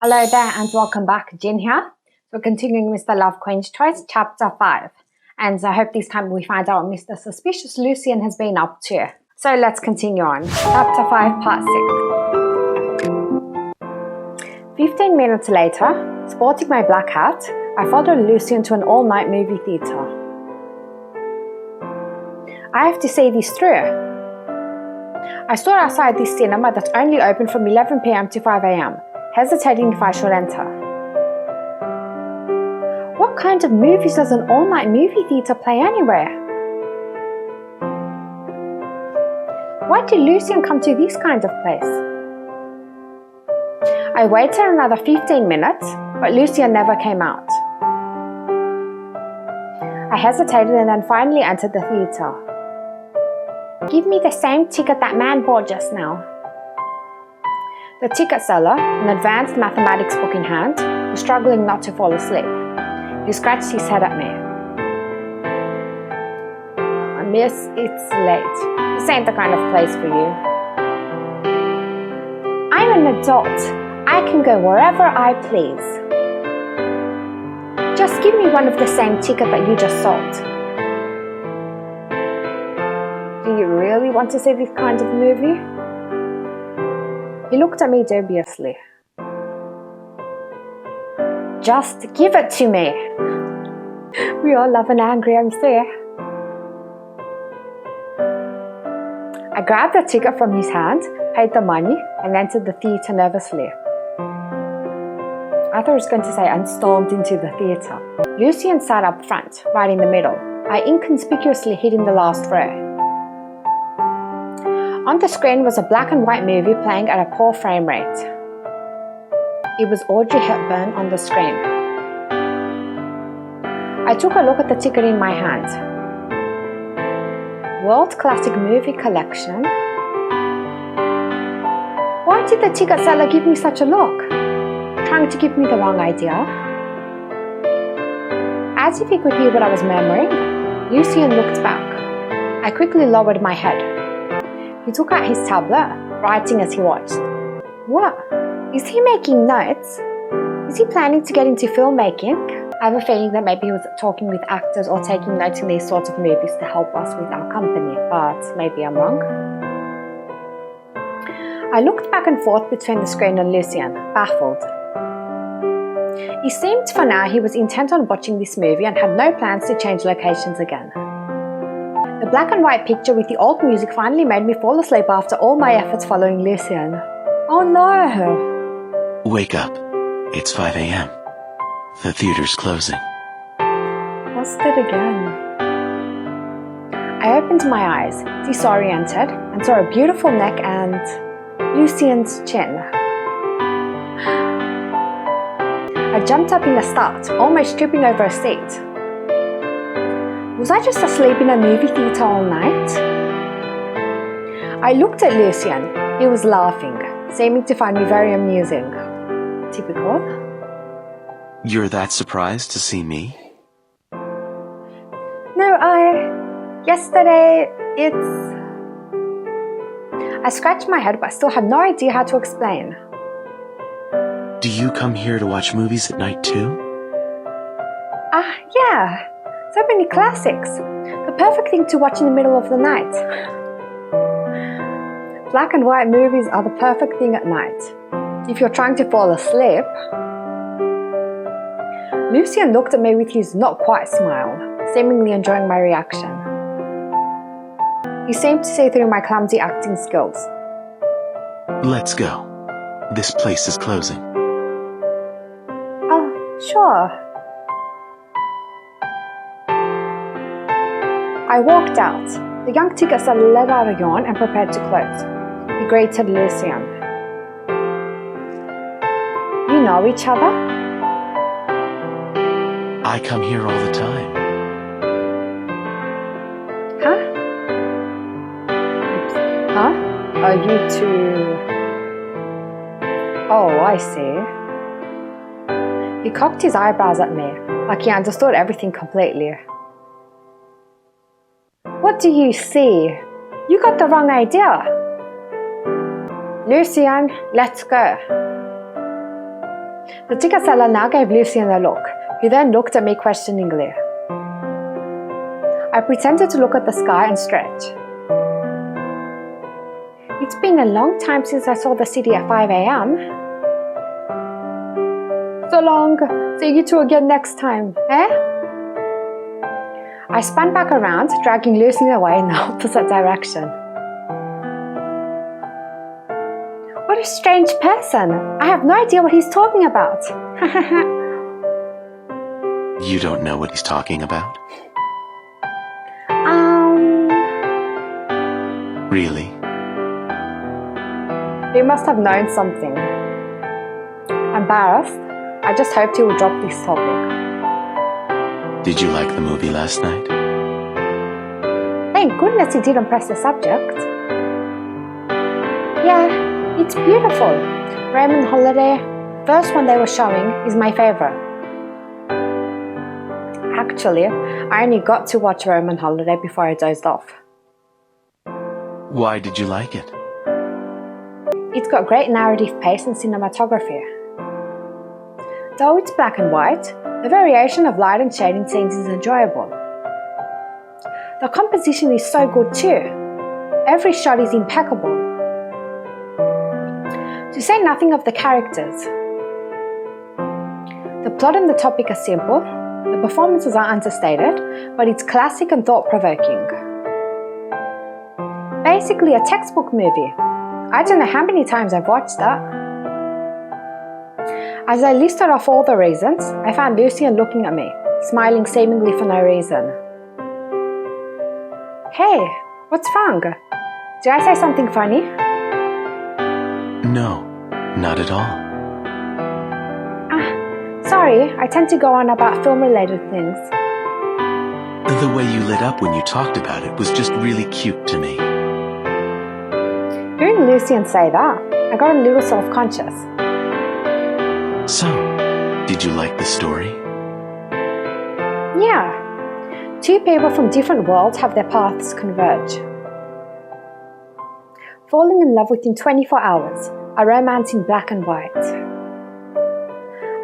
Hello there and welcome back, Jin here. We're continuing Mr. Love Queen's Choice, Chapter 5. And I hope this time we find out what Mr. Suspicious Lucien has been up to. So let's continue on. Chapter 5, Part 6. 15 minutes later, sporting my black hat, I followed Lucien to an all-night movie theatre. I have to see this through. I stood outside this cinema that's only open from 11 p.m. to 5 a.m. hesitating if I should enter. What kind of movies does an all-night movie theatre play anywhere? Why did Lucien come to this kind of place? I waited another 15 minutes, but Lucien never came out. I hesitated and then finally entered the theatre. Give me the same ticket that man bought just now. The ticket seller, an advanced mathematics book in hand, was struggling not to fall asleep. He scratched his head at me. Miss, it's late. This ain't the kind of place for you. I'm an adult. I can go wherever I please. Just give me one of the same ticket that you just sold. Do you really want to see this kind of movie? He looked at me dubiously. Just give it to me. We all love an angry MC. I grabbed the ticket from his hand, paid the money, and entered the theatre nervously. I thought he was going to say and stormed into the theatre. Lucien sat up front, right in the middle. I inconspicuously hid in the last row. On the screen was a black and white movie playing at a poor frame rate. It was Audrey Hepburn on the screen. I took a look at the ticket in my hand. World Classic Movie Collection. Why did the ticket seller give me such a look? Trying to give me the wrong idea? As if he could hear what I was murmuring, Lucien looked back. I quickly lowered my head. He took out his tablet, writing as he watched. What? Is he making notes? Is he planning to get into filmmaking? I have a feeling that maybe he was talking with actors or taking notes in these sorts of movies to help us with our company, but maybe I'm wrong. I looked back and forth between the screen and Lucien, baffled. It seemed for now he was intent on watching this movie and had no plans to change locations again. The black and white picture with the old music finally made me fall asleep after all my efforts following Lucien. Oh no! Wake up. It's 5 a.m. The theater's closing. What's that again? I opened my eyes, disoriented, and saw a beautiful neck and Lucien's chin. I jumped up in a start, almost tripping over a seat. Was I just asleep in a movie theatre all night? I looked at Lucien. He was laughing, seeming to find me very amusing. Typical. You're that surprised to see me? No, yesterday, I scratched my head but still had no idea how to explain. Do you come here to watch movies at night too? Yeah. So many classics. The perfect thing to watch in the middle of the night. Black and white movies are the perfect thing at night. If you're trying to fall asleep. Lucien looked at me with his not quite smile, seemingly enjoying my reaction. He seemed to see through my clumsy acting skills. Let's go. This place is closing. Oh, sure. I walked out. The young ticket seller let out a yawn and prepared to close. He greeted Lucien. You know each other? I come here all the time. Huh? Are you two... Oh, I see. He cocked his eyebrows at me, like he understood everything completely. What do you see? You got the wrong idea. Lucien, let's go. The ticket seller now gave Lucien a look. He then looked at me questioningly. I pretended to look at the sky and stretch. It's been a long time since I saw the city at 5 a.m. So long. See you two again next time, eh? I spun back around, dragging Lucien away in the opposite direction. What a strange person. I have no idea what he's talking about. You don't know what he's talking about? Really? He must have known something. Embarrassed, I just hoped he would drop this topic. Did you like the movie last night? Thank goodness he didn't press the subject. Yeah, it's beautiful. Herman Holiday, first one they were showing, is my favorite. Actually, I only got to watch Herman Holiday before I dozed off. Why did you like it? It's got great narrative pace and cinematography. Though it's black and white, the variation of light and shading scenes is enjoyable. The composition is so good too. Every shot is impeccable. To say nothing of the characters. The plot and the topic are simple, the performances are understated, but it's classic and thought-provoking. Basically a textbook movie. I don't know how many times I've watched that. As I listed off all the reasons, I found Lucien looking at me, smiling seemingly for no reason. Hey, what's wrong? Did I say something funny? No, not at all. Sorry, I tend to go on about film-related things. The way you lit up when you talked about it was just really cute to me. Hearing Lucien say that, I got a little self-conscious. So, did you like the story? Yeah. Two people from different worlds have their paths converge. Falling in love within 24 hours, a romance in black and white.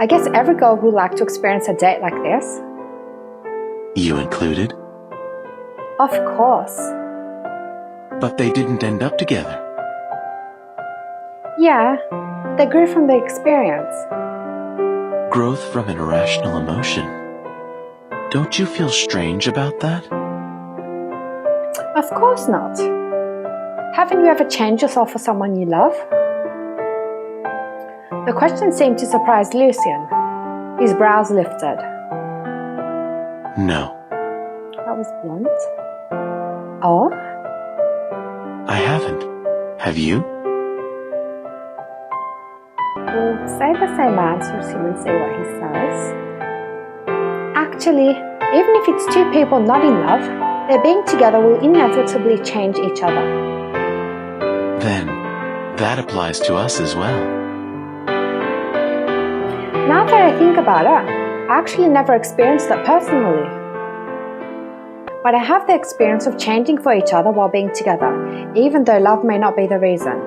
I guess every girl would like to experience a date like this. You included? Of course. But they didn't end up together. Yeah, they grew from the experience. Growth from an irrational emotion. Don't you feel strange about that? Of course not. Haven't you ever changed yourself for someone you love? The question seemed to surprise Lucien. His brows lifted. No. That was blunt. Oh? I haven't. Have you? We'll say the same answer to him and see what he says. Actually, even if it's two people not in love, their being together will inevitably change each other. Then, that applies to us as well. Now that I think about it, I actually never experienced it personally. But I have the experience of changing for each other while being together, even though love may not be the reason.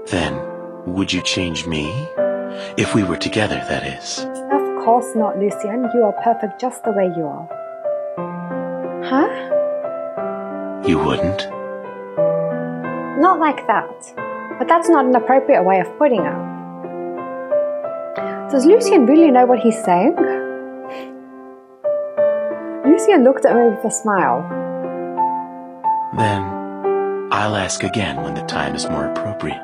Then, would you change me? If we were together, that is. Of course not, Lucien. You are perfect just the way you are. Huh? You wouldn't? Not like that. But that's not an appropriate way of putting it. Does Lucien really know what he's saying? Lucien looked at me with a smile. Then, I'll ask again when the time is more appropriate.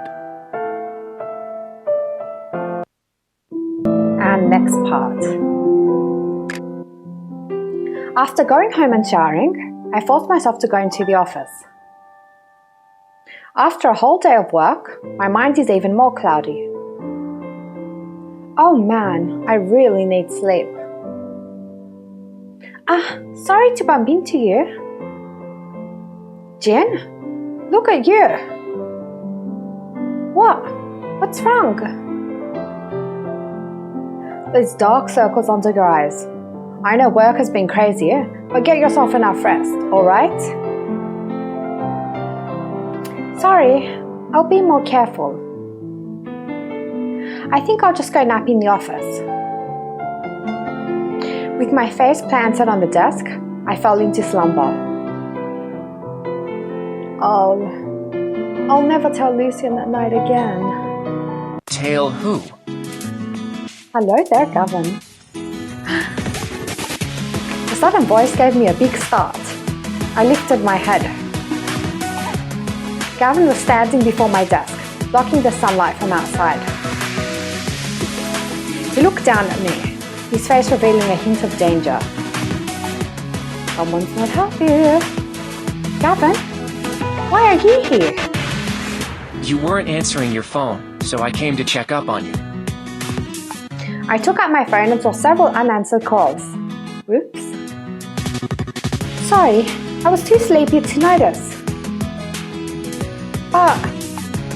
And next part. After going home and showering, I forced myself to go into the office. After a whole day of work, my mind is even more cloudy. Oh man, I really need sleep. Sorry to bump into you. Jin? Look at you. What? What's wrong? Those dark circles under your eyes. I know work has been crazy, but get yourself enough rest, alright? Sorry, I'll be more careful. I think I'll just go nap in the office. With my face planted on the desk, I fell into slumber. Oh, I'll never tell Lucien that night again. Tell who? Hello there, Gavin. The sudden voice gave me a big start. I lifted my head. Gavin was standing before my desk, blocking the sunlight from outside. He looked down at me, his face revealing a hint of danger. Someone's not happy. Gavin, why are you here? You weren't answering your phone, so I came to check up on you. I took out my phone and saw several unanswered calls. Whoops. Sorry, I was too sleepy to notice. But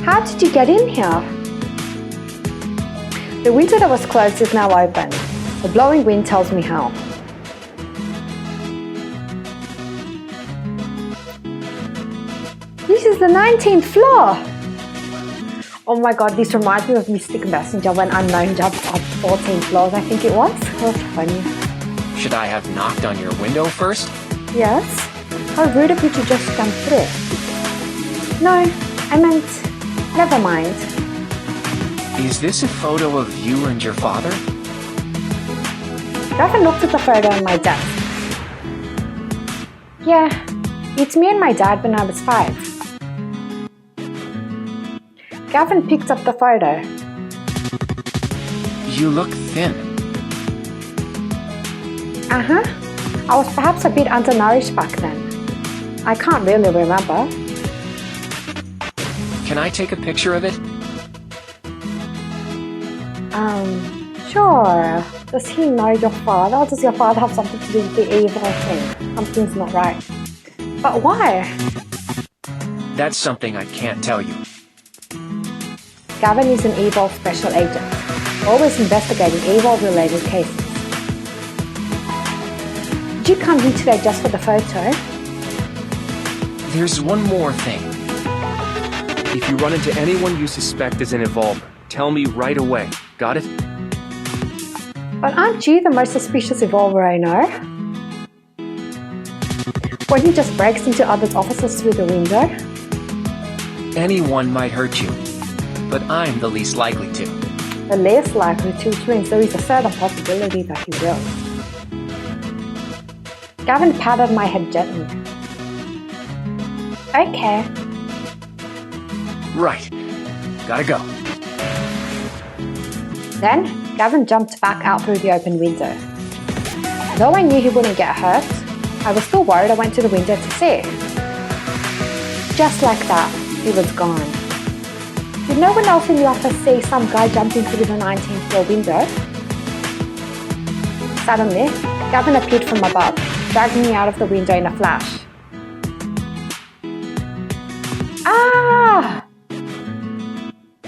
how did you get in here? The window that was closed is now open. The blowing wind tells me how. This is the 19th floor! Oh my god, this reminds me of Mystic Messenger when Unknown jumped up 14 floors, I think it was. That was funny. Should I have knocked on your window first? Yes? How rude of you to just jump through. No, I meant, never mind. Is this a photo of you and your father? Gavin looked at the photo on my desk. Yeah, it's me and my dad when I was 5. Gavin picked up the photo. You look thin. Uh-huh. I was perhaps a bit undernourished back then. I can't really remember. Can I take a picture of it? Sure. Does he know your father? Or does your father have something to do with the evil thing? Something's not right. But why? That's something I can't tell you. Gavin is an evil special agent, always investigating evil-related cases. Did you come here today just for the photo? There's one more thing. If you run into anyone you suspect is an evolver, tell me right away. Got it? But aren't you the most suspicious evolver I know? When he just breaks into others' offices through the window? Anyone might hurt you, but I'm the least likely to. The least likely to, which means there is a certain possibility that he will. Gavin patted my head gently. Okay. Right. Gotta go. Then, Gavin jumped back out through the open window. Though I knew he wouldn't get hurt, I was still worried. I went to the window to see. Just like that, he was gone. Did no one else in the office see some guy jumping through the 19th floor window? Suddenly, Gavin appeared from above, dragging me out of the window in a flash. Ah!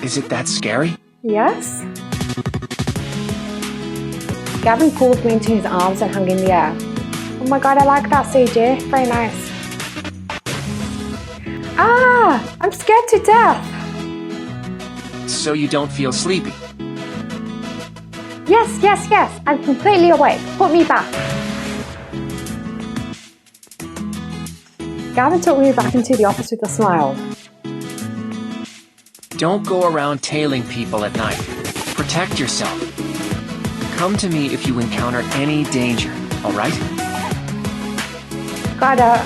Is it that scary? Yes? Gavin pulled me into his arms and hung in the air. Oh my god, I like that CG. Very nice. Ah! I'm scared to death! So you don't feel sleepy? Yes. I'm completely awake. Put me back. Gavin took me back into the office with a smile. Don't go around tailing people at night. Protect yourself. Come to me if you encounter any danger, alright? Gotta...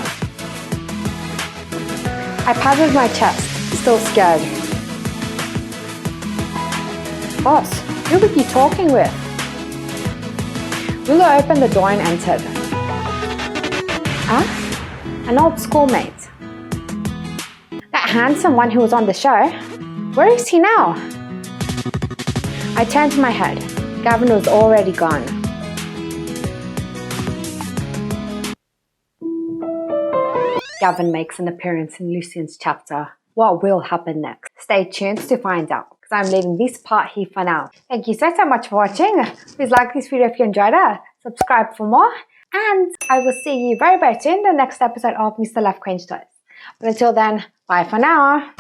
I patted my chest, still scared. Boss, who were you talking with? Willow opened the door and entered. Huh? An old schoolmate. That handsome one who was on the show? Where is he now? I turned my head. Gavin was already gone. Gavin makes an appearance in Lucian's chapter. What will happen next? Stay tuned to find out, because I'm leaving this part here for now. Thank you so much for watching. Please like this video if you enjoyed it. Subscribe for more. And I will see you very soon in the next episode of Mr. Love Cringe Toys. But until then, bye for now.